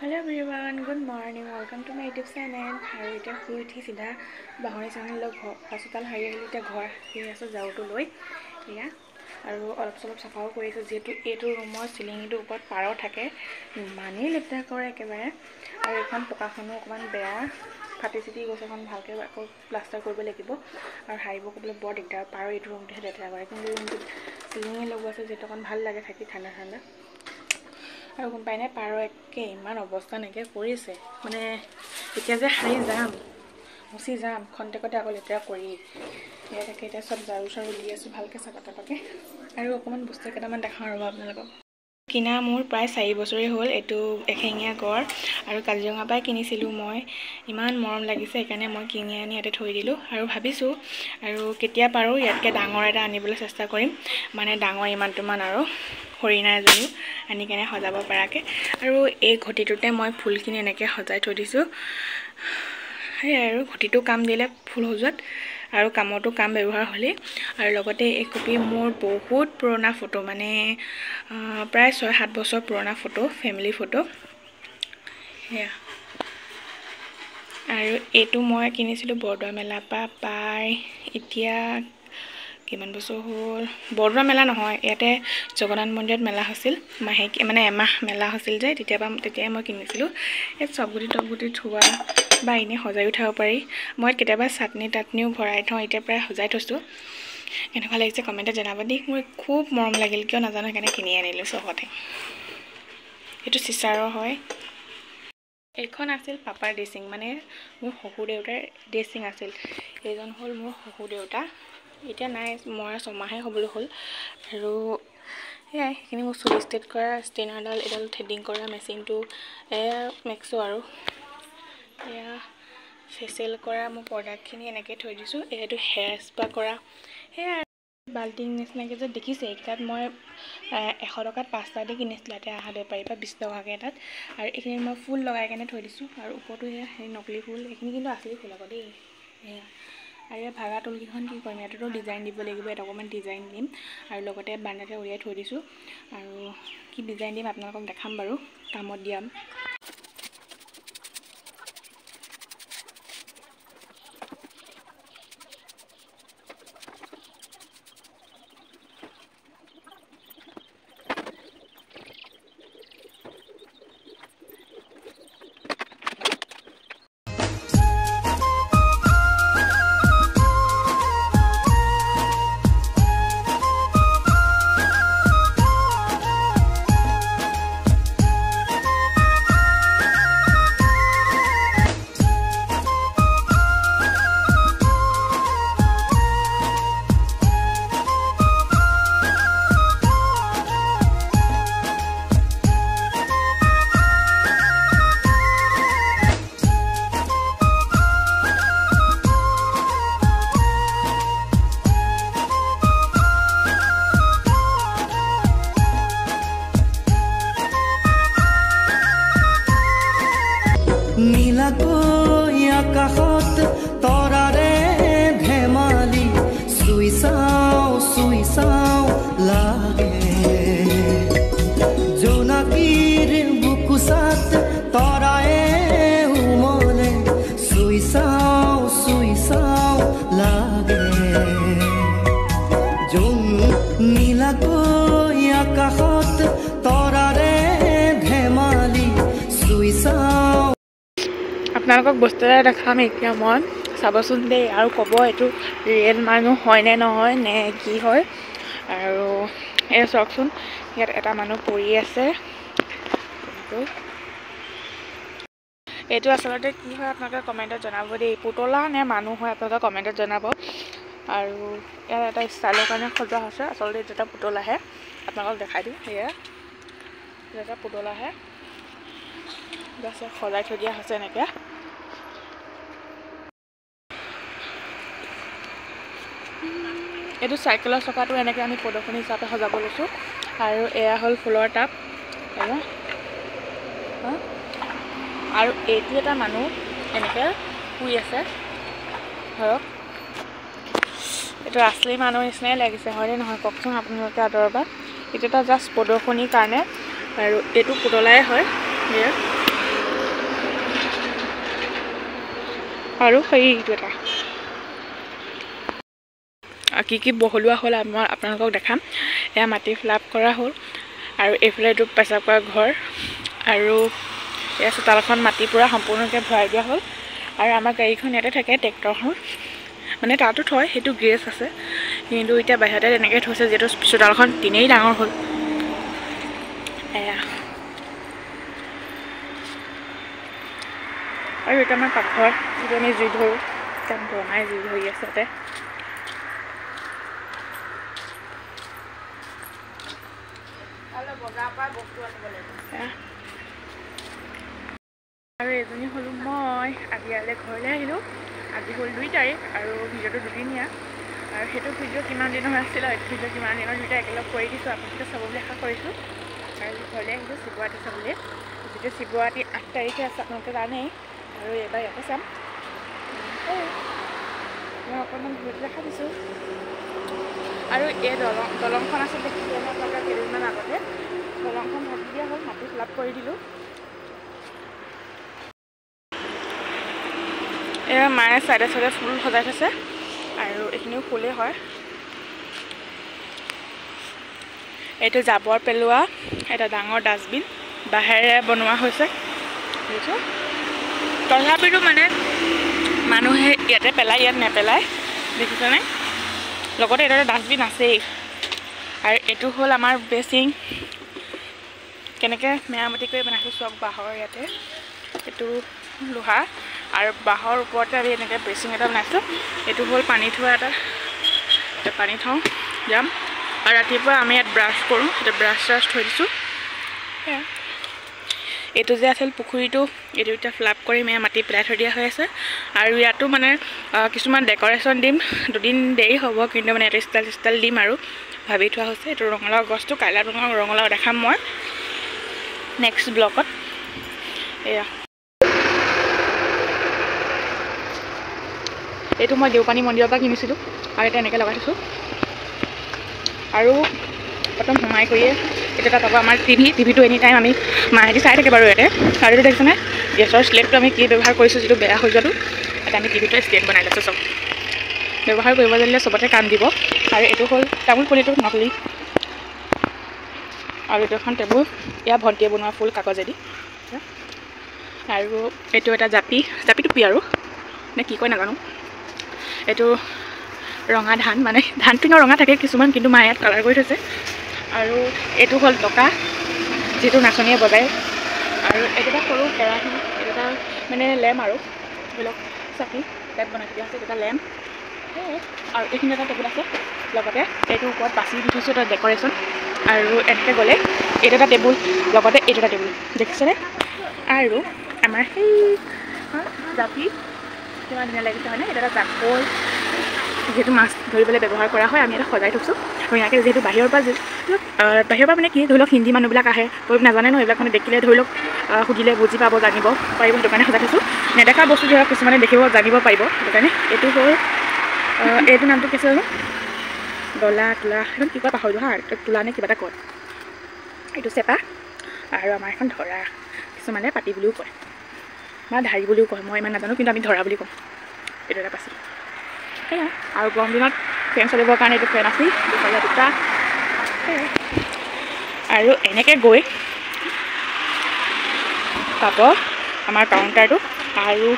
Hello everyone, good morning. Welcome to my YouTube channel. আৰু এতিয়া শুই উঠি সিধা বাহনী চেনেলৰ হস্পিটাল হাৰি আহিলোঁ। এতিয়া ঘৰ আহি আছোঁ যাওঁটো লৈ এয়া আৰু অলপ চলপ চাফাও কৰিছোঁ যিহেতু এইটো ৰুমৰ চিলিঙিটোৰ ওপৰত পাৰ থাকে ইমানেই লেতেৰা কৰে একেবাৰে। আৰু এখন পকাখনো অকণমান বেয়া ফাটি চিটি গৈছে, এখন ভালকৈ আকৌ প্লাষ্টাৰ কৰিব লাগিব। আৰু হাৰিব ক'বলৈ বৰ দিগদাৰ, পাৰ এইটো ৰুমটোহে লেতেৰা কৰে, কিন্তু ৰুমটোত চিলিঙি লগোৱা আছে যিহেতু অকণ ভাল লাগে থাকি ঠাণ্ডা ঠাণ্ডা। আৰু গম পাই নাই পাৰ একে ইমান অৱস্থা নাইকিয়া কৰিছে, মানে এতিয়া যে সাৰি যাম মুচি যাম খন্তেকতে আকৌ লেতেৰা কৰি সেয়া তাকে এতিয়া চব ঝাৰু চাৰু দি আছোঁ ভালকৈ চাফা তাফাকৈ। আৰু অকণমান বস্তু কেইটামান দেখাওঁ ৰ'ব আপোনালোকক। কিনা মোৰ প্ৰায় 4 বছৰেই হ'ল এইটো এশিঙীয়া গড়, আৰু কাজিৰঙাৰ পৰাই কিনিছিলোঁ মই। ইমান মৰম লাগিছে সেইকাৰণে মই কিনি আনি ইয়াতে থৈ দিলোঁ আৰু ভাবিছোঁ আৰু কেতিয়া পাৰোঁ ইয়াতকৈ ডাঙৰ এটা আনিবলৈ চেষ্টা কৰিম, মানে ডাঙৰ ইমানটোমান আৰু হৰিণা এজনীও আনি কেনে সজাব পৰাকৈ। আৰু এই ঘটিটোতে মই ফুলখিনি এনেকৈ সজাই থৈ দিছোঁ। সেয়াই আৰু ঘটিটো কাম দিলে ফুল সজোৱাত আৰু কামতো কাম ব্যৱহাৰ হ'লেই। আৰু লগতে এই কপি মোৰ বহুত পুৰণা ফটো, মানে প্ৰায় 6-7 বছৰ পুৰণা ফটো, ফেমিলি ফটো সেয়া। আৰু এইটো মই কিনিছিলোঁ বৰদোৱা মেলাৰ পৰা প্ৰায় এতিয়া কিমান বছৰ হ'ল, বৰদোৱা মেলা নহয়, ইয়াতে জগন্নাথ মন্দিৰত মেলা হৈছিল, মানে এমাহ মেলা হৈছিল যে তেতিয়াই মই কিনিছিলোঁ। এই চবগুটি থোৱা বা এনেই সজায়ো থ'ব পাৰি। মই কেতিয়াবা চাটনি তাটনিও ভৰাই থওঁ, এতিয়া প্ৰায় সজাই থৈছোঁ। কেনেকুৱা লাগিছে কমেণ্টত জনাব দেই, মোৰ খুব মৰম লাগিল কিয় নাজানো, সেইকাৰণে কিনি আনিলোঁ চবতে। এইটো চিচাৰৰ হয়। এইখন আছিল পাপাৰ ড্ৰেছিং, মানে মোৰ শহুৰ দেউতাৰ ড্ৰেছিং আছিল। এইজন হ'ল মোৰ শহুৰ দেউতা, এতিয়া নাই, মৰা 6 মাহে হ'বলৈ হ'ল। আৰু সেয়াই সেইখিনি মোৰ চুলি ষ্ট্ৰেট কৰা ষ্ট্ৰেইনাৰডাল, এডাল থ্ৰেডিং কৰা মেচিনটো, এয়া মেক্সো। আৰু এয়া ফেচিয়েল কৰা মোৰ প্ৰডাক্টখিনি এনেকৈ থৈ দিছোঁ। এইটো হেয়াৰ স্পা কৰা, সেয়াই বাল্টিং নিচিনাকৈ যে দেখিছে, এইকেইটাত মই 100 টকাত 5টা দি কিনিছিলোঁ, এতিয়া অহা বেপাৰীৰ পৰা 20 টকাকৈ এটাত। আৰু এইখিনি মই ফুল লগাই কেনে থৈ দিছোঁ, আৰু ওপৰতো সেয়া সেই নকলি ফুল, এইখিনি কিন্তু আচলি ফুল আকৌ দেই সেয়া। আৰু এই ভাগা তুলকেইখন কি কৰিম, ইয়াততো ডিজাইন দিব লাগিব, ইয়াত অকণমান ডিজাইন দিম। আৰু লগতে বান্দাতে উলিয়াই থৈ দিছোঁ, আৰু কি ডিজাইন দিম আপোনালোকক দেখাম বাৰু কামত দিয়াম। নীলাকৈ আকাশত তৰাৰে ধেমালি চুই চাওঁ লাগে, জোনাকীৰ বুকুচাত তৰায়ে উমলে চুই চাওঁ লাগে। নীলাকৈ আকাশত তৰাৰে ধেমালি চুই চাওঁ। আপোনালোকক বস্তু এটা দেখাম এতিয়া মই, চাবচোন দেই, আৰু ক'ব এইটো ৰিয়েল মানুহ হয় নে নহয় নে কি হয়। আৰু এই চাওকচোন, ইয়াত এটা মানুহ পৰি আছে, এইটো আচলতে কি হয় আপোনালোকে কমেণ্টত জনাব দেই, পুতলা নে মানুহ হয় আপোনালোকে কমেণ্টত জনাব। আৰু ইয়াত এটা ষ্টাইলৰ কাৰণে সজোৱা হৈছে, আচলতে এইটো এটা পুতলাহে, আপোনালোকক দেখাই দিওঁ। সেয়া এইটো এটা পুতলাহে, জাষ্ট সজাই থৈ দিয়া হৈছে এনেকৈ। এইটো চাইকেলৰ চকাটো এনেকৈ আমি প্ৰদৰ্শনী হিচাপে সজাব লৈছোঁ। আৰু এয়া হ'ল ফুলৰ টাব, এয়া। আৰু এইটো এটা মানুহ এনেকৈ শুই আছে ধৰক, এইটো আচলি মানুহৰ নিচিনাই লাগিছে হয়নে নহয় কওকচোন আপোনালোকে আঁতৰৰ পৰা। এইটো এটা জাষ্ট প্ৰদৰ্শনীৰ কাৰণে, আৰু এইটো পুতলাই হয়। আৰু সেইটো এটা কি বহলোৱা হ'ল আপোনালোকক দেখাম। এয়া মাটি ফিলাপ কৰা হ'ল আৰু এইফালে এইটো পেচাব কৰা ঘৰ আৰু এয়া চোতালখন মাটি পূৰা সম্পূৰ্ণকৈ ভৰাই দিয়া হ'ল। আৰু আমাৰ গাড়ীখন ইয়াতে থাকে, ট্ৰেক্টৰখন মানে তাতো থয়, সেইটো গ্ৰেজ আছে, কিন্তু এতিয়া বাহিৰতে তেনেকৈ থৈছে যিহেতু চোতালখন তিনেই ডাঙৰ হ'ল। এয়া আৰু এটা আমাৰ পাকঘৰ, যিটো আমি জুই ধৰোঁ, তাত বনাই জুই ধৰি আছে তাতে। আৰু এজনী হ'লো মই। আজি ইয়ালৈ ঘৰলৈ আহিলোঁ। আজি হ'ল 2 তাৰিখ আৰু ভিডিঅ'টো দুদিনীয়া। আৰু সেইটো ভিডিঅ' কিমান দিনৰ হৈ আছিলে, এইটো ভিডিঅ' কিমান দিনৰ ভিডিঅ' একেলগ কৰি দিছোঁ, আপোনালোকে চাব বুলি আশা কৰিছোঁ। আৰু ঘৰলৈ আহিলোঁ শিৱৰাত্ৰি চাবলৈ, যিটো শিৱৰাত্ৰি 8 তাৰিখে আছে, আপোনালোকে জানেই। আৰু এইবাৰ ইয়াতে চাম। মই অকণমান ঘূৰি দেখা দিছোঁ। আৰু এই দলংখন আচলতে কেইদিনমান আগতে দলংখন ভাগি দিয়া হ'ল, মাটি ফিলাপ কৰি দিলোঁ। এয়া মায়ে চাইডে চাইডে ফুল সজাই থৈছে আৰু এইখিনিও ফুলেই হয়। এইটো জাবৰ পেলোৱা এটা ডাঙৰ ডাষ্টবিন বাঁহেৰে বনোৱা হৈছে। তথাপিতো মানে মানুহে ইয়াতে পেলায়, ইয়াত নেপেলায়, দেখিছেনে? লগতে এটা ডাষ্টবিন আছেই। আৰু এইটো হ'ল আমাৰ বেচিং, কেনেকৈ মেৰামতি কৰি বনাইছোঁ চব বাঁহৰ। ইয়াতে এইটো লোহা আৰু বাঁহৰ ওপৰতে আমি এনেকৈ বেচিং এটা বনাইছোঁ। এইটো হ'ল পানী থোৱা এটা পানী থওঁ যাম। আৰু ৰাতিপুৱা আমি ইয়াত ব্ৰাছ কৰোঁ, এতিয়া ব্ৰাছ চ্ৰাছ থৈ দিছোঁ। সেয়া এইটো যে আছিল পুখুৰীটো, এইটো এতিয়া ফ্লাপ কৰি মাটি পেলাই থৈ দিয়া হৈ আছে। আৰু ইয়াতো মানে কিছুমান ডেক'ৰেশ্যন দিম, 2 দিন দেৰি হ'ব, কিন্তু মানে ইয়াতে ষ্টাইল দিম আৰু ভাবি থোৱা হৈছে। এইটো ৰঙালাও গছটো, কাইলৈ ৰঙালাও দেখাম মই নেক্সট ব্লগত। এয়া এইটো মই দেওপানী মন্দিৰৰ পৰা কিনিছিলোঁ আৰু এতিয়া এনেকৈ লগাই থৈছোঁ। আৰু প্ৰথম সোমাই কৰিয়ে এতিয়া তাত আকৌ আমাৰ টিভিটো এনি টাইম আমি মাহেঁতি চাই থাকে বাৰু ইয়াতে। আৰু এইটো দেখিছেনে গেছৰ শ্লেবটো আমি কি ব্যৱহাৰ কৰিছোঁ, যিটো বেয়া হৈ যোৱাটো, এতিয়া আমি টিভিটোৱে ষ্টেণ্ড বনাই লৈছোঁ। চব ব্যৱহাৰ কৰিব জানিলে চবতে কাম দিব। আৰু এইটো হ'ল তামোল পুলিটো নকলি। আৰু এইটো এখন টেবুল, এয়া ভণ্টিয়ে বনোৱা ফুল কাগজেদি। আৰু এইটো এটা জাপি টুপি আৰু নে কি কয় নাজানো। এইটো ৰঙা ধান, মানে ধান পিনৰ ৰঙা থাকে কিছুমান, কিন্তু মায়ে ইয়াত কালাৰ কৰি থৈছে। আৰু এইটো হ'ল টকা, যিটো নাচনীয়ে বজায়। আৰু এইটো এটা সৰু কেৰাহী, এইটো এটা মানে লেম্প আৰু ধৰি লওক চাকি টাইপ বনাই দিয়া আছে, এইটো এটা লেম্প। আৰু এইখিনি এটা টেবুল আছে, লগতে এইটোৰ ওপৰত বাচি দি থৈছোঁ এটা ডেক'ৰেশ্যন। আৰু এনেকৈ গ'লে এইটো এটা টেবুল, লগতে এইটো এটা টেবুল, দেখিছেনে? আৰু আমাৰ সেই জাপি কিমান ধুনীয়া লাগিছে হয়নে? এইটো এটা জাকৈ, যিহেতু মাছ ধৰিবলৈ ব্যৱহাৰ কৰা হয়, আমি এটা সজাই থৈছোঁ ধুনীয়াকৈ। যিহেতু বাহিৰৰ পৰা মানে কি ধৰি লওক হিন্দী মানুহবিলাক আহে, নাজানে ন এইবিলাক, মানে দেখিলে ধৰি লওক সুধিলে বুজি পাব, জানিব পাৰিব, সেইটো কাৰণে সজাই থৈছোঁ। নেদেখা বস্তু ধৰক কিছুমানে দেখিব, জানিব পাৰিব, সেইটো কাৰণে। এইটো হ'ল এইটো নামটো কি আছে জানো, তোলা এখন কি কয় পাহৰিলোঁ হা, তোলা নে কিবা এটা কয়। এইটো চেপা। আৰু আমাৰ এখন ধৰা, কিছুমানে পাতি বুলিও কয় বা ধাৰি বুলিও কয়, মই ইমান নাজানো, কিন্তু আমি ধৰা বুলি কওঁ। এইটো এটা পাচি সেয়া। আৰু গৰম দিনত ফেন চলিবৰ কাৰণে এইটো ফেন আছেই, দুটা। আৰু এনেকৈ গৈ পাব আমাৰ কাউণ্টাৰটো। আৰু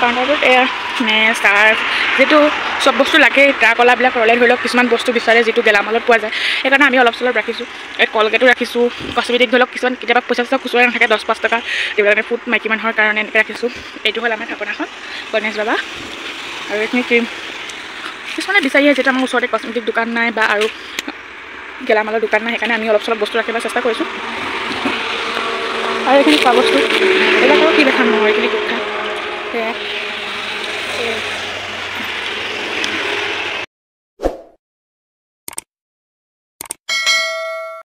কাউণ্টাৰটোত এয়া মেচ, চাৰ্ফ, যিটো চব বস্তু লাগে, কলাবিলাক ৰ'লে ধৰি লওক কিছুমান বস্তু বিচাৰে যিটো গেলামালত পোৱা যায়, সেইকাৰণে আমি অলপ চলপ ৰাখিছোঁ। এই কলগেটো ৰাখিছোঁ, কচমেটিক ধৰি লওক কিছুমান কেতিয়াবা পইচা খুচুৰা নাথাকে, 10-5 টকা দিব কাৰণে ফুট মাইকী মানুহৰ কাৰণে এনেকৈ ৰাখিছোঁ। এইটো হ'ল আমাৰ থাপনাখন, গণেশ বাবা। আৰু এইখিনি ক্ৰীম কিছুমানে বিচাৰি আহে, যিহেতু আমাৰ ওচৰতে কচমেটিক দোকান নাই বা আৰু গেলামালৰ দোকান নাই, সেইকাৰণে আমি অলপ চলপ বস্তু ৰাখিবলৈ চেষ্টা কৰিছোঁ। আৰু এইখিনি খোৱা বস্তু এইবিলাক আৰু কি দেখাম নহয়, এইখিনি গোট খাই সেয়াই।